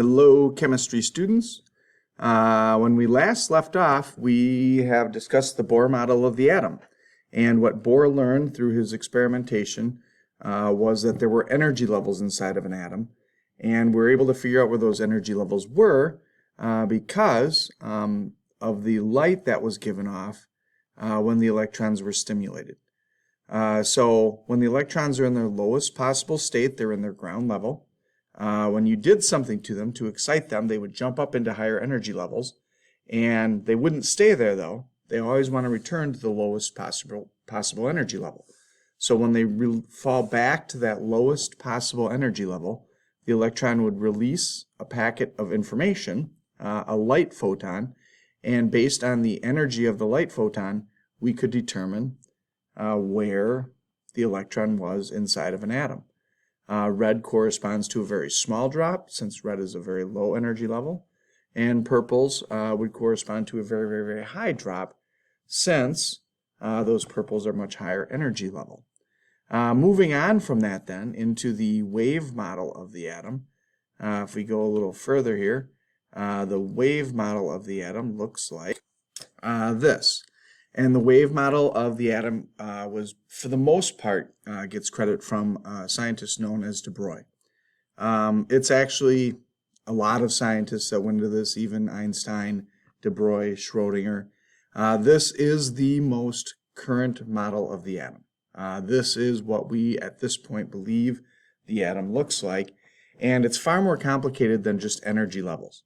Hello, chemistry students. When we last left off, we have discussed the Bohr model of the atom. And what Bohr learned through his experimentation was that there were energy levels inside of an atom. And we're able to figure out where those energy levels were because of the light that was given off when the electrons were stimulated. So when the electrons are in their lowest possible state, they're in their ground level. When you did something to them to excite them, they would jump up into higher energy levels, and they wouldn't stay there though. They always want to return to the lowest possible energy level. So when they fall back to that lowest possible energy level, the electron would release a packet of information, a light photon, and based on the energy of the light photon, we could determine where the electron was inside of an atom. Red corresponds to a very small drop, since red is a very low energy level, and purples would correspond to a very, very, very high drop, since those purples are much higher energy level. Moving on from that then into the wave model of the atom, if we go a little further here, the wave model of the atom looks like this. And the wave model of the atom was, for the most part, gets credit from a scientist known as de Broglie. It's actually a lot of scientists that went into this, even Einstein, de Broglie, Schrodinger. This is the most current model of the atom. This is what we, at this point, believe the atom looks like. And it's far more complicated than just energy levels.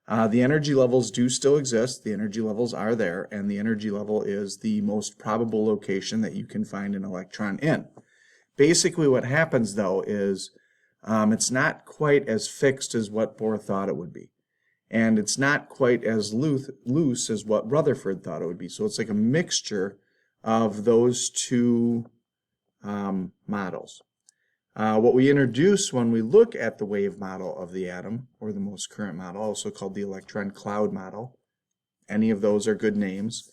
The energy levels do still exist, the energy levels are there, and the energy level is the most probable location that you can find an electron in. Basically what happens though is it's not quite as fixed as what Bohr thought it would be. And it's not quite as loose as what Rutherford thought it would be. So it's like a mixture of those two models. What we introduce when we look at the wave model of the atom, or the most current model, also called the electron cloud model, any of those are good names,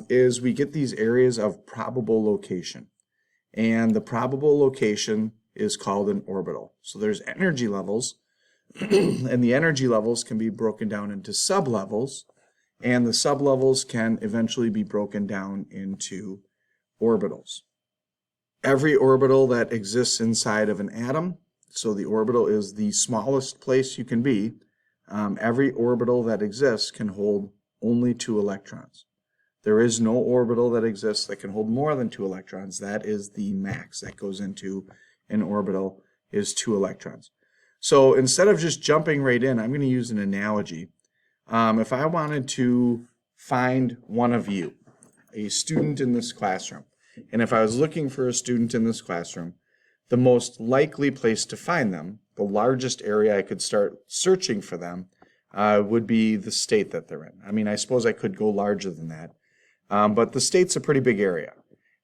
is we get these areas of probable location. And the probable location is called an orbital. So there's energy levels, and the energy levels can be broken down into sublevels, and the sublevels can eventually be broken down into orbitals. Every orbital that exists inside of an atom, so the orbital is the smallest place you can be, every orbital that exists can hold only 2 electrons. There is no orbital that exists that can hold more than 2 electrons. That is the max that goes into an orbital, is 2 electrons. So instead of just jumping right in, I'm going to use an analogy. If I wanted to find one of you, a student in this classroom, and if I was looking for a student in this classroom, the most likely place to find them, the largest area I could start searching for them, would be the state that they're in. I mean, I suppose I could go larger than that, but the state's a pretty big area.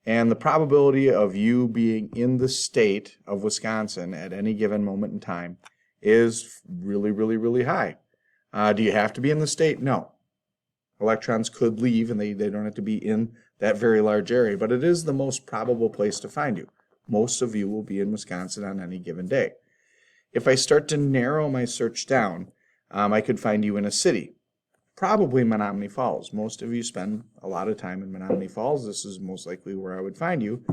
And the probability of you being in the state of Wisconsin at any given moment in time is really, really, really high. Do you have to be in the state? No. Electrons could leave and they don't have to be in that very large area, but it is the most probable place to find you. Most of you will be in Wisconsin on any given day. If I start to narrow my search down, I could find you in a city, probably Menominee Falls. Most of you spend a lot of time in Menominee Falls. This is most likely where I would find you.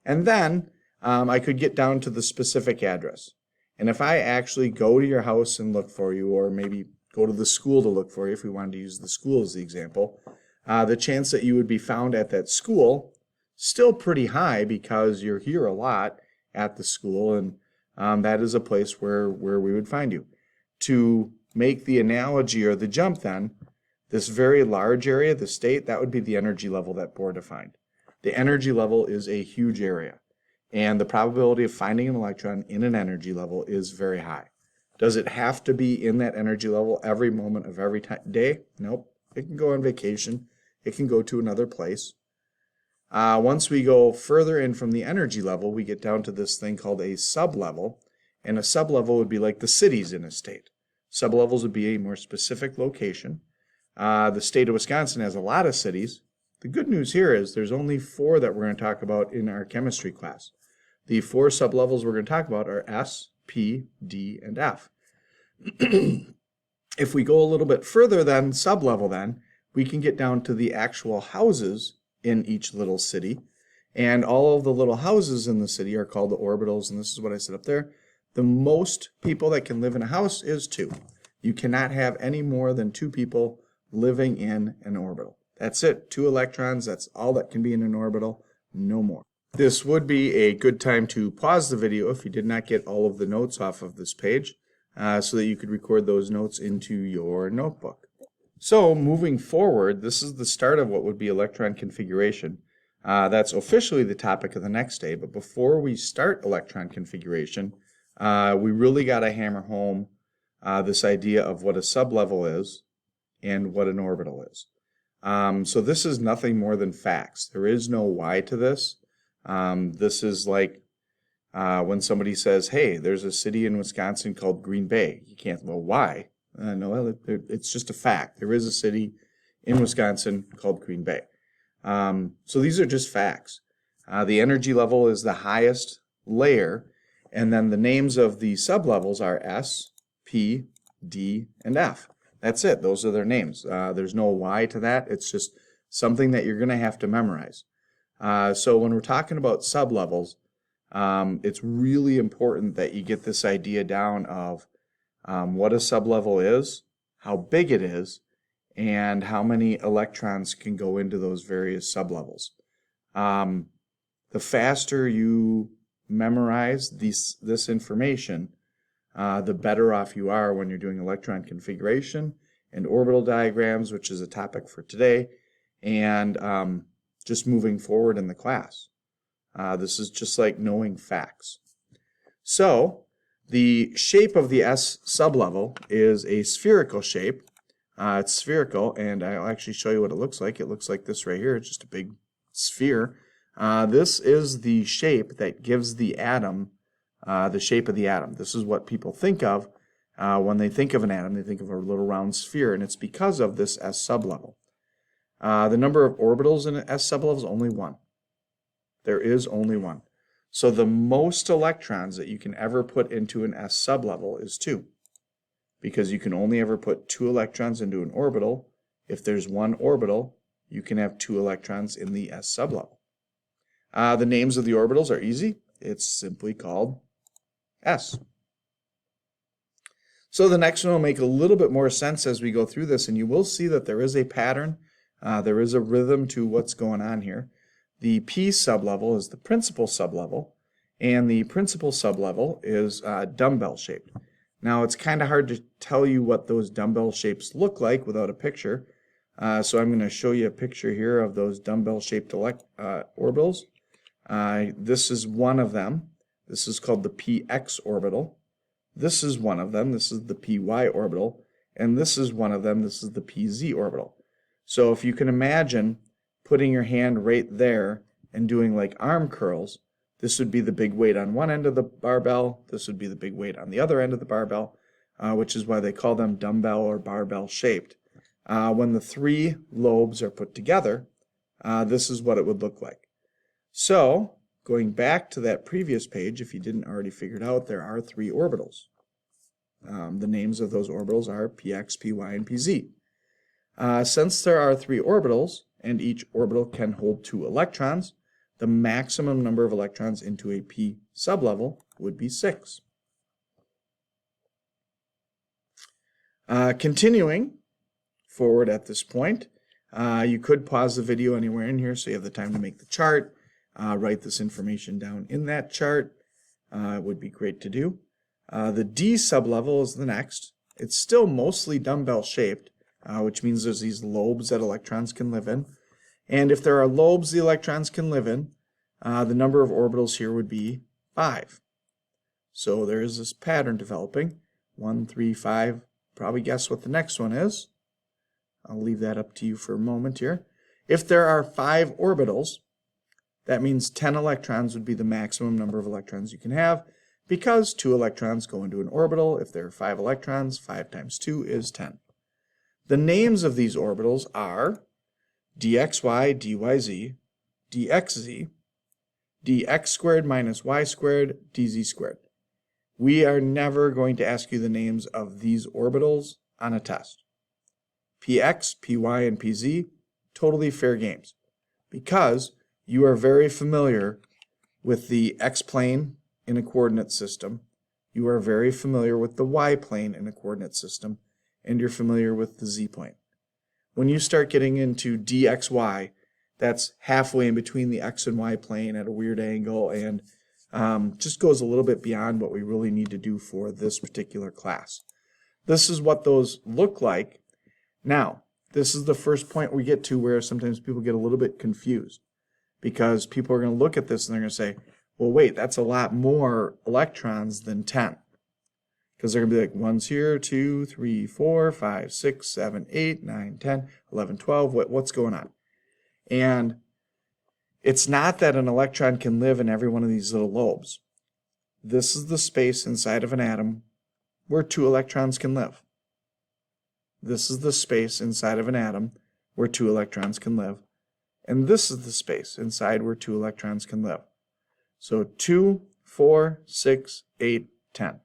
And then I could get down to the specific address. And if I actually go to your house and look for you, or maybe go to the school to look for you, if we wanted to use the school as the example, the chance that you would be found at that school still pretty high because you're here a lot at the school, and that is a place where we would find you. To make the analogy or the jump then, this very large area, the state, that would be the energy level that Bohr defined. The energy level is a huge area, and the probability of finding an electron in an energy level is very high. Does it have to be in that energy level every moment of every day? Nope. It can go on vacation. It can go to another place. Once we go further in from the energy level, we get down to this thing called a sublevel. And a sublevel would be like the cities in a state. Sublevels would be a more specific location. The state of Wisconsin has a lot of cities. The good news here is there's only 4 that we're going to talk about in our chemistry class. The 4 sublevels we're going to talk about are S, P, D, and F. If we go a little bit further then, sublevel then, we can get down to the actual houses in each little city. And all of the little houses in the city are called the orbitals, and this is what I said up there. The most people that can live in a house is 2. You cannot have any more than 2 people living in an orbital. That's it, 2 electrons, that's all that can be in an orbital, no more. This would be a good time to pause the video if you did not get all of the notes off of this page, so that you could record those notes into your notebook. So moving forward, this is the start of what would be electron configuration. That's officially the topic of the next day, but before we start electron configuration, we really got to hammer home this idea of what a sublevel is and what an orbital is. So this is nothing more than facts. There is no why to this. This is like when somebody says, hey, there's a city in Wisconsin called Green Bay. You can't, well, why? No, it's just a fact. There is a city in Wisconsin called Green Bay. So these are just facts. The energy level is the highest layer, and then the names of the sublevels are S, P, D, and F. That's it. Those are their names. There's no why to that. It's just something that you're going to have to memorize. So when we're talking about sublevels, it's really important that you get this idea down of what a sublevel is, how big it is, and how many electrons can go into those various sublevels. The faster you memorize this information, the better off you are when you're doing electron configuration and orbital diagrams, which is a topic for today, and just moving forward in the class. This is just like knowing facts. So the shape of the S sublevel is a spherical shape. It's spherical, and I'll actually show you what it looks like. It looks like this right here. It's just a big sphere. This is the shape that gives the atom the shape of the atom. This is what people think of when they think of an atom. They think of a little round sphere, and it's because of this S sublevel. The number of orbitals in an S sublevel is only 1. There is only 1. So the most electrons that you can ever put into an S sublevel is 2. Because you can only ever put 2 electrons into an orbital. If there's 1 orbital, you can have 2 electrons in the S sublevel. The names of the orbitals are easy. It's simply called S. So the next one will make a little bit more sense as we go through this, and you will see that there is a pattern. There is a rhythm to what's going on here. The P sublevel is the principal sublevel, and the principal sublevel is dumbbell shaped. Now it's kind of hard to tell you what those dumbbell shapes look like without a picture, so I'm going to show you a picture here of those dumbbell shaped orbitals. This is one of them. This is called the px orbital. This is one of them. This is the py orbital, and this is one of them. This is the pz orbital. So if you can imagine putting your hand right there and doing like arm curls, this would be the big weight on one end of the barbell. This would be the big weight on the other end of the barbell, which is why they call them dumbbell or barbell shaped. When the 3 lobes are put together, this is what it would look like. So going back to that previous page, if you didn't already figure it out, there are 3 orbitals. The names of those orbitals are px, py, and pz. Since there are 3 orbitals, and each orbital can hold 2 electrons, the maximum number of electrons into a p sublevel would be 6. Continuing forward at this point, you could pause the video anywhere in here so you have the time to make the chart, write this information down in that chart. It would be great to do. The D sublevel is the next. It's still mostly dumbbell shaped, which means there's these lobes that electrons can live in. And if there are lobes the electrons can live in, the number of orbitals here would be 5. So there is this pattern developing. 1, 3, 5. Probably guess what the next one is. I'll leave that up to you for a moment here. If there are 5 orbitals, that means 10 electrons would be the maximum number of electrons you can have, because 2 electrons go into an orbital. If there are 5 electrons, 5 times 2 is 10. The names of these orbitals are dxy, dyz, dxz, dx squared minus y squared, dz squared. we are never going to ask you the names of these orbitals on a test. Px, Py, and Pz, totally fair games, because you are very familiar with the x-plane in a coordinate system, you are very familiar with the y-plane in a coordinate system, and you're familiar with the z-plane. When you start getting into dxy, that's halfway in between the x and y plane at a weird angle, and just goes a little bit beyond what we really need to do for this particular class. This is what those look like. Now, this is the first point we get to where sometimes people get a little bit confused, because people are going to look at this and they're going to say, well, wait, that's a lot more electrons than 10. Because they're going to be like, one's here, 2, 3, 4, 5, 6, 7, 8, 9, 10, 11, 12. What's going on? And it's not that an electron can live in every one of these little lobes. This is the space inside of an atom where 2 electrons can live. This is the space inside of an atom where 2 electrons can live. And this is the space inside where 2 electrons can live. So 2, 4, 6, 8, 10.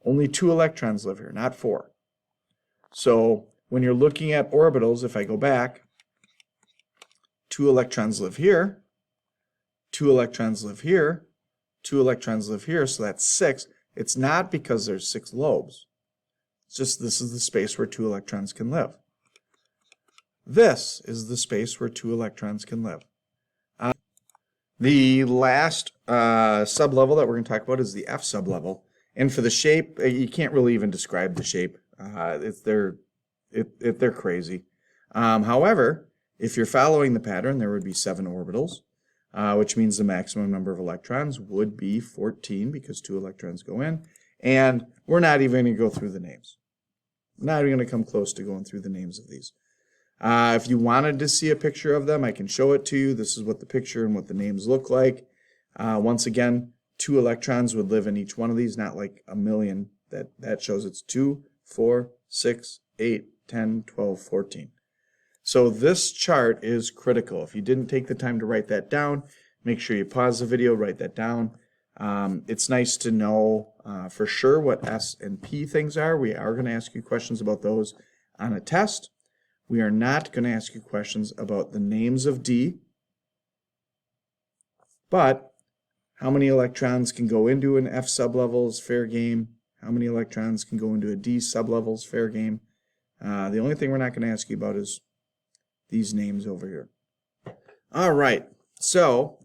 Only 2 electrons live here, not 4. So when you're looking at orbitals, if I go back, 2 electrons live here, 2 electrons live here, 2 electrons live here, so that's 6. It's not because there's 6 lobes. It's just this is the space where 2 electrons can live. This is the space where 2 electrons can live. The last sublevel that we're going to talk about is the F sublevel. And for the shape, you can't really even describe the shape. They're crazy. However, if you're following the pattern, there would be 7 orbitals, which means the maximum number of electrons would be 14 because 2 electrons go in. And we're not even going to go through the names. Not even going to come close to going through the names of these. If you wanted to see a picture of them, I can show it to you. This is what the picture and what the names look like. Once again, 2 electrons would live in each one of these, not like a million. That shows it's 2, 4, 6, 8, 10, 12, 14. So this chart is critical. If you didn't take the time to write that down, make sure you pause the video, write that down. It's nice to know for sure what S and P things are. We are going to ask you questions about those on a test. We are not going to ask you questions about the names of D, but how many electrons can go into an F sublevel is fair game. How many electrons can go into a D sublevel is fair game. The only thing we're not going to ask you about is these names over here. All right, so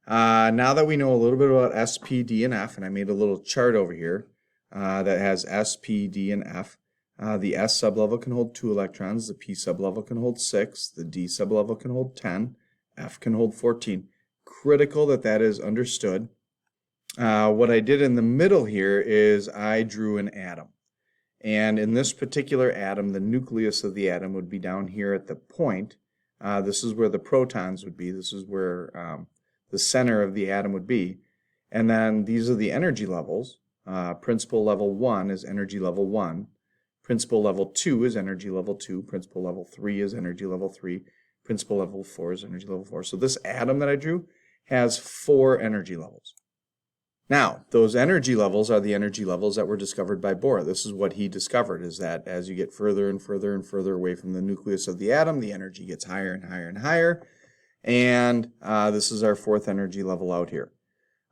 now that we know a little bit about S, P, D, and F, and I made a little chart over here that has S, P, D, and F. The S sublevel can hold 2 electrons, the P sublevel can hold 6, the D sublevel can hold 10, F can hold 14. Critical that that is understood. What I did in the middle here is I drew an atom. And in this particular atom, the nucleus of the atom would be down here at the point. This is where the protons would be. This is where the center of the atom would be. And then these are the energy levels. Principal level 1 is energy level 1. Principal level 2 is energy level 2. Principal level 3 is energy level 3. Principal level 4 is energy level 4. So this atom that I drew has 4 energy levels. Now, those energy levels are the energy levels that were discovered by Bohr. This is what he discovered, is that as you get further and further and further away from the nucleus of the atom, the energy gets higher and higher and higher. And this is our 4th energy level out here.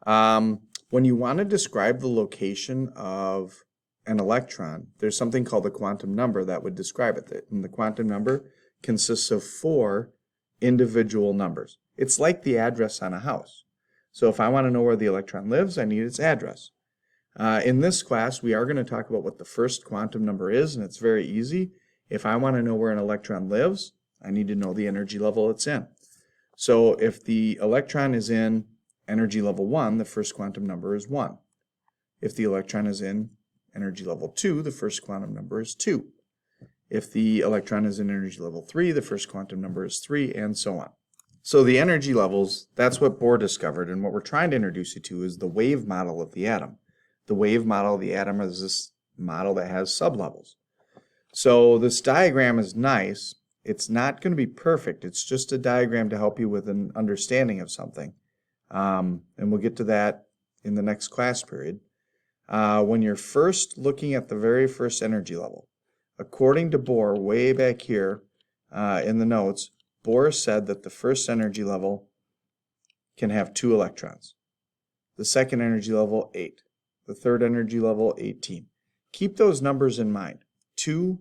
When you want to describe the location of an electron, there's something called the quantum number that would describe it. And the quantum number consists of 4 individual numbers. It's like the address on a house. So if I want to know where the electron lives, I need its address. In this class, we are going to talk about what the first quantum number is, and it's very easy. If I want to know where an electron lives, I need to know the energy level it's in. So if the electron is in energy level 1, the first quantum number is 1. If the electron is in energy level 2, the first quantum number is 2. If the electron is in energy level 3, the first quantum number is 3, and so on. So the energy levels, that's what Bohr discovered, and what we're trying to introduce you to is the wave model of the atom. The wave model of the atom is this model that has sublevels. So this diagram is nice. It's not going to be perfect. It's just a diagram to help you with an understanding of something. And we'll get to that in the next class period. when you're first looking at the very first energy level, according to Bohr, way back here in the notes, Bohr said that the first energy level can have 2 electrons. The second energy level, 8. The third energy level, 18. Keep those numbers in mind, 2,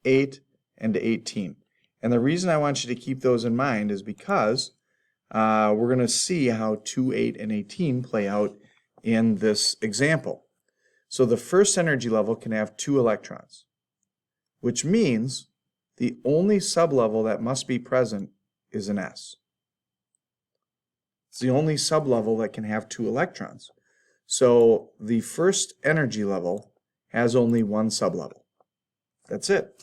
8, and 18. And the reason I want you to keep those in mind is because we're going to see how 2, 8, and 18 play out in this example. So the first energy level can have 2 electrons, which means the only sublevel that must be present is an S. It's the only sublevel that can have 2 electrons. So the first energy level has only 1 sublevel. That's it.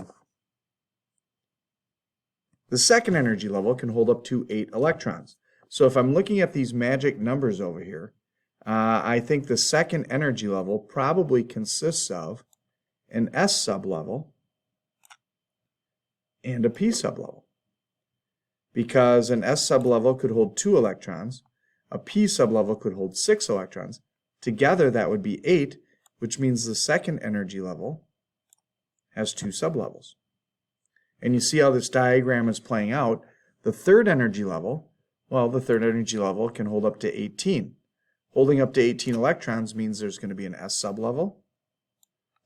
The second energy level can hold up to 8 electrons. So if I'm looking at these magic numbers over here, I think the second energy level probably consists of an S sublevel and a P sublevel. Because an S sublevel could hold 2 electrons, a P sublevel could hold 6 electrons. Together that would be 8, which means the second energy level has 2 sublevels. And you see how this diagram is playing out. The third energy level, well, the third energy level can hold up to 18. Holding up to 18 electrons means there's going to be an S sublevel,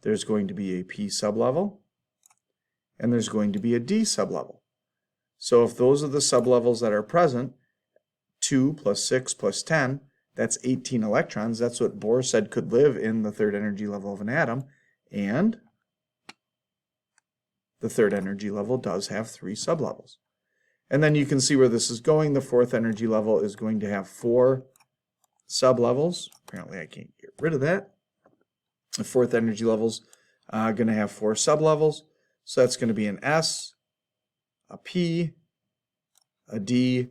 there's going to be a P sublevel, and there's going to be a D sublevel. So if those are the sublevels that are present, 2 plus 6 plus 10, that's 18 electrons. That's what Bohr said could live in the third energy level of an atom. And the third energy level does have 3 sublevels. And then you can see where this is going. The fourth energy level is going to have 4 sublevels. Apparently I can't get rid of that. The fourth energy level is going to have 4 sublevels. So that's going to be an S, a P, a D,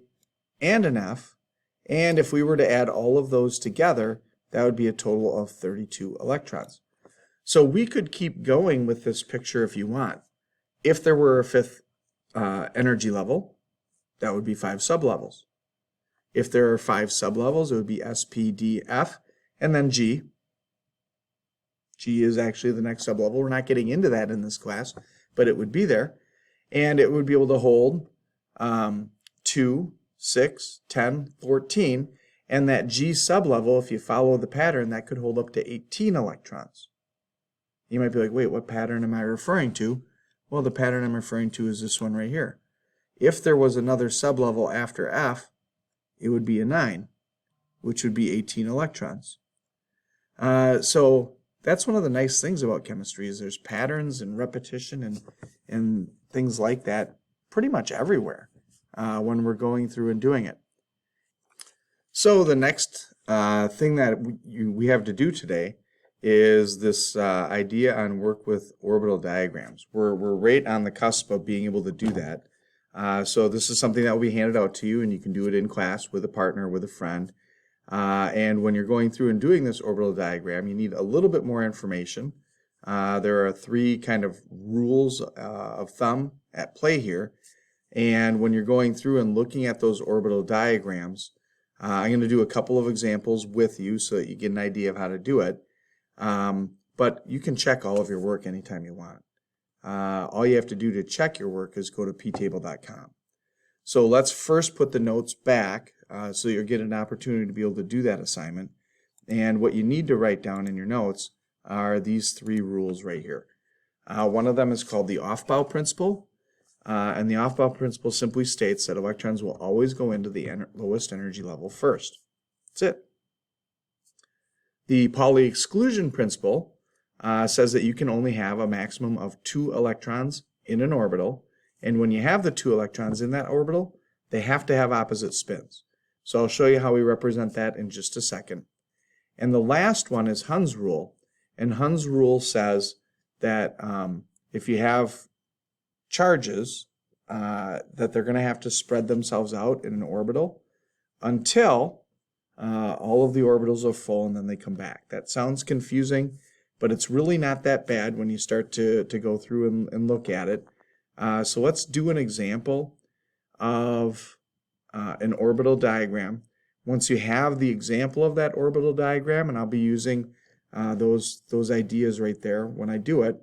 and an F. And if we were to add all of those together, that would be a total of 32 electrons. So we could keep going with this picture if you want. If there were a fifth energy level, that would be 5 sublevels. If there are 5 sublevels, it would be S, P, D, F, and then G. G is actually the next sublevel. We're not getting into that in this class, but it would be there. And it would be able to hold 2, 6, 10, 14, and that G sublevel, if you follow the pattern, that could hold up to 18 electrons. You might be like, wait, what pattern am I referring to? Well, the pattern I'm referring to is this one right here. If there was another sublevel after F, it would be a 9, which would be 18 electrons. So that's one of the nice things about chemistry is there's patterns and repetition and things like that pretty much everywhere when we're going through and doing it. So the next thing that we have to do today is this idea on work with orbital diagrams. We're right on the cusp of being able to do that. So this is something that will be handed out to you, and you can do it in class with a partner, with a friend. And when you're going through and doing this orbital diagram, you need a little bit more information. There are 3 kind of rules of thumb at play here. And when you're going through and looking at those orbital diagrams, I'm going to do a couple of examples with you so that you get an idea of how to do it. But you can check all of your work anytime you want. All you have to do to check your work is go to ptable.com. So let's first put the notes back so you'll get an opportunity to be able to do that assignment. And what you need to write down in your notes are these 3 rules right here. One of them is called the off-bow principle. And the off-bow principle simply states that electrons will always go into the lowest energy level first. That's it. The Pauli exclusion principle says that you can only have a maximum of 2 electrons in an orbital, and when you have the 2 electrons in that orbital, they have to have opposite spins. So I'll show you how we represent that in just a second. And the last one is Hund's rule, and Hund's rule says that if you have charges, that they're going to have to spread themselves out in an orbital until all of the orbitals are full and then they come back. That sounds confusing, but it's really not that bad when you start to go through and look at it. So let's do an example of an orbital diagram. Once you have the example of that orbital diagram, and I'll be using those ideas right there, when I do it,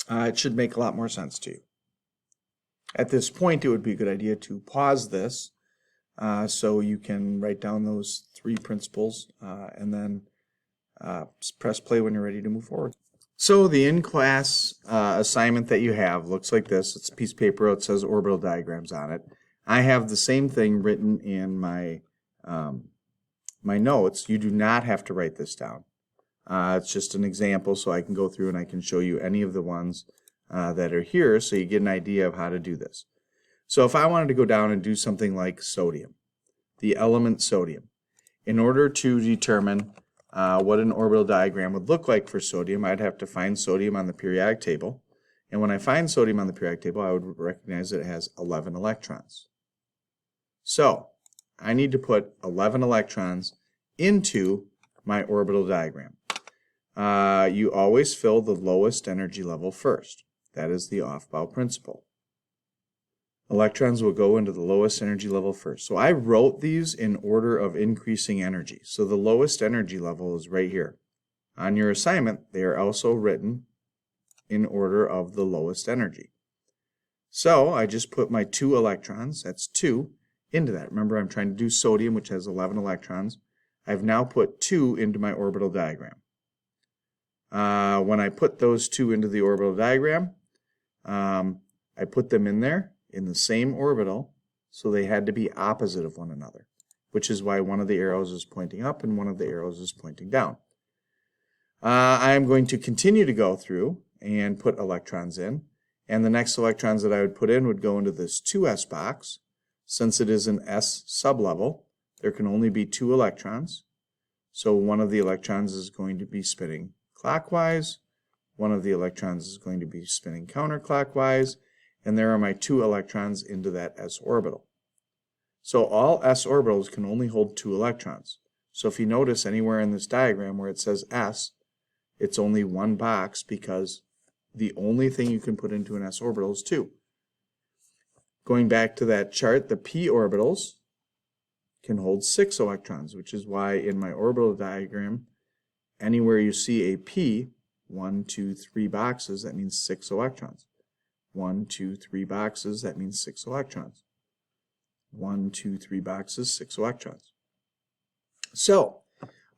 it should make a lot more sense to you. At this point, it would be a good idea to pause this so you can write down those 3 principles and then press play when you're ready to move forward. So the in-class assignment that you have looks like this. It's a piece of paper. It says orbital diagrams on it. I have the same thing written in my my notes. You do not have to write this down. It's just an example, so I can go through and I can show you any of the ones that are here so you get an idea of how to do this. So if I wanted to go down and do something like sodium, the element sodium, in order to determine what an orbital diagram would look like for sodium, I'd have to find sodium on the periodic table. And when I find sodium on the periodic table, I would recognize that it has 11 electrons. So I need to put 11 electrons into my orbital diagram. You always fill the lowest energy level first. That is the Aufbau principle. Electrons will go into the lowest energy level first. So I wrote these in order of increasing energy. So the lowest energy level is right here. On your assignment, they are also written in order of the lowest energy. So I just put my 2 electrons, that's 2, into that. Remember, I'm trying to do sodium, which has 11 electrons. I've now put 2 into my orbital diagram. When I put those 2 into the orbital diagram, I put them in there in the same orbital, so they had to be opposite of one another, which is why one of the arrows is pointing up and one of the arrows is pointing down. I am going to continue to go through and put electrons in, and the next electrons that I would put in would go into this 2s box. Since it is an s sublevel, there can only be 2 electrons, so one of the electrons is going to be spinning clockwise, one of the electrons is going to be spinning counterclockwise, and there are my 2 electrons into that s orbital. So all s orbitals can only hold 2 electrons. So if you notice anywhere in this diagram where it says s, it's only one box because the only thing you can put into an s orbital is 2. Going back to that chart, the p orbitals can hold 6 electrons, which is why in my orbital diagram, anywhere you see a p, 1, 2, 3 boxes, that means 6 electrons. 1, 2, 3 boxes, that means 6 electrons. 1, 2, 3 boxes, 6 electrons. So,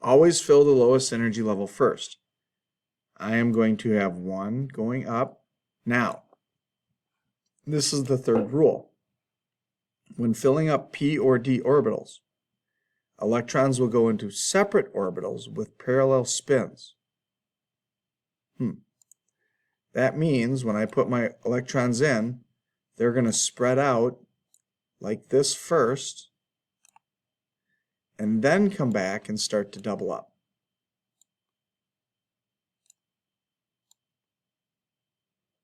always fill the lowest energy level first. I am going to have 1 going up. Now, this is the third rule. When filling up p or d orbitals, electrons will go into separate orbitals with parallel spins. That means when I put my electrons in, they're going to spread out like this first, and then come back and start to double up.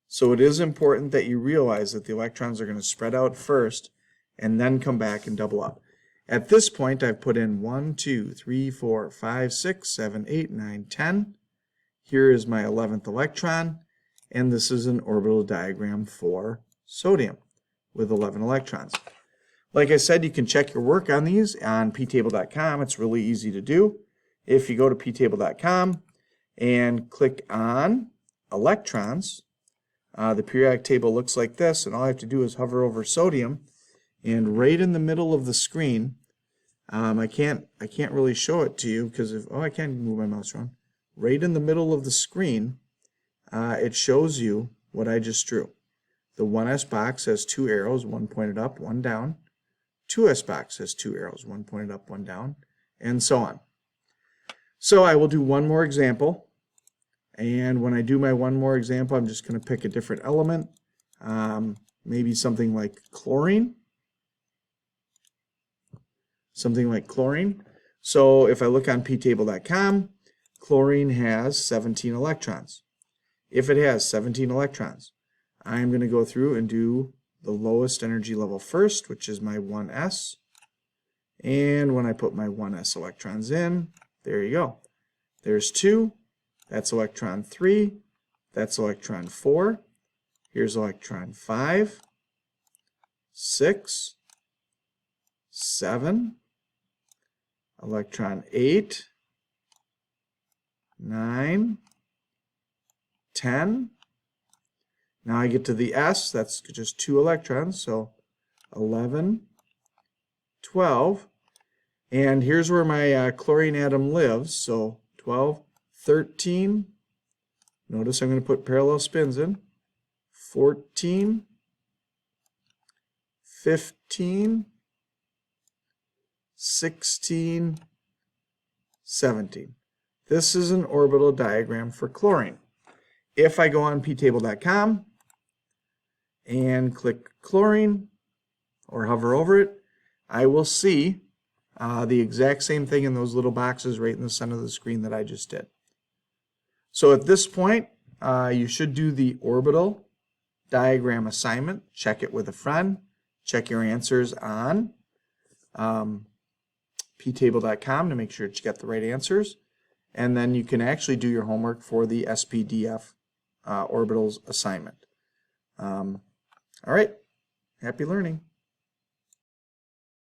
So it is important that you realize that the electrons are going to spread out first and then come back and double up. At this point, I've put in 1, 2, 3, 4, 5, 6, 7, 8, 9, 10. Here is my 11th electron, and this is an orbital diagram for sodium with 11 electrons. Like I said, you can check your work on these on ptable.com. It's really easy to do. If you go to ptable.com and click on electrons, the periodic table looks like this, and all I have to do is hover over sodium, and right in the middle of the screen, I can't really show it to you because I can't move my mouse around. Right in the middle of the screen, it shows you what I just drew. The 1s box has 2 arrows, one pointed up, one down. 2s box has 2 arrows, one pointed up, one down, and so on. So I will do one more example, and when I do my one more example, I'm just going to pick a different element, maybe something like chlorine. Something like chlorine. So if I look on ptable.com, chlorine has 17 electrons. If it has 17 electrons, I'm going to go through and do the lowest energy level first, which is my 1s. And when I put my 1s electrons in, there you go. There's 2. That's electron 3. That's electron 4. Here's electron 5, 6, 7, electron 8, 9, 10. Now I get to the S, that's just 2 electrons, so 11, 12. And here's where my chlorine atom lives, so 12, 13. Notice I'm going to put parallel spins in. 14, 15, 16, 17. This is an orbital diagram for chlorine. If I go on ptable.com and click chlorine or hover over it, I will see the exact same thing in those little boxes right in the center of the screen that I just did. So at this point, you should do the orbital diagram assignment. Check it with a friend. Check your answers on ptable.com to make sure that you get the right answers. And then you can actually do your homework for the SPDF orbitals assignment. All right, happy learning.